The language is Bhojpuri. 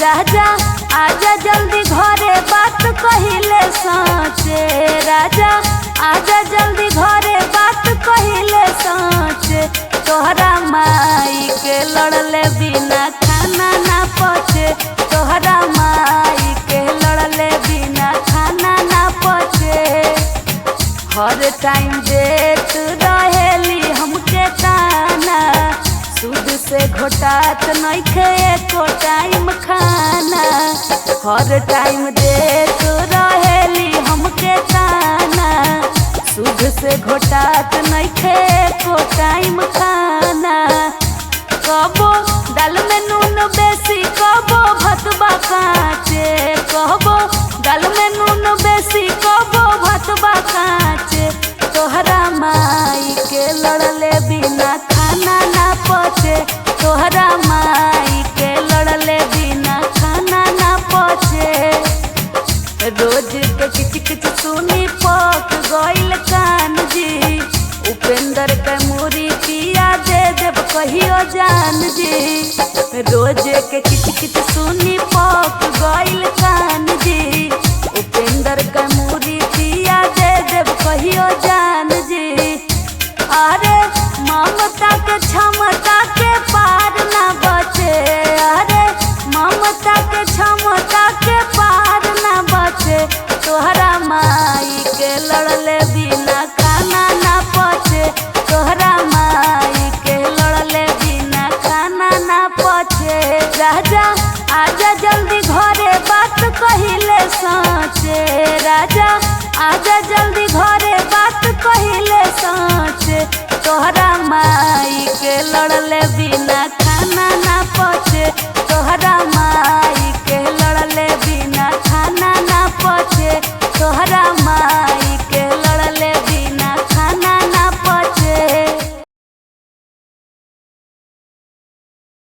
राजा आजा जल्दी घरे बात कहिले साँचे। राजा आजा जल्दी घरे बात कहिले साँचे। तोहरा माई के लड़ले बिना खाना ना पचे। तोहरा माई के लड़ले बिना खाना ना पचे। हर टाइम देत रहेली हमके ताना। सूद से घोटात नइखे एको टाइम खाना। हर टाइम देत रहेली हमके ताना। सूद से घोटात नइखे एको टाइम खाना। कबो दाल में नून बेसी कबो भतबा काचे। कबो दाल में नून बेसी कबो भतबा काचे। तोहरा माई के लड़ले बिना खाना ना पचे। तोहरा माई के लड़ले बिना खाना ना पचे। रोज के किच किच सुनी पक गइल कान जी। उपेंद्र के मुरी पिया दे देव कहियो जान जी। रोज के किच किच सुनी पक गइल कान जी। उपेंद्र के मुरी पिया दे देव कहियो जान जी। अरे ममता के क्षमता के पार ना बचे। अरे ममता के क्षमता के पार ना बचे। तोहरा माई के लड़ले बिना खाना ना पचे। तोहरा माई के लड़ले बिना खाना ना पचे। राजा आजा जल्दी घरे बात कहिले साँचे। राजा आजा जल्दी घरे बात कहिले साँचे। तोहरा माई के लड़ले बिना खाना ना पचे। तोहरा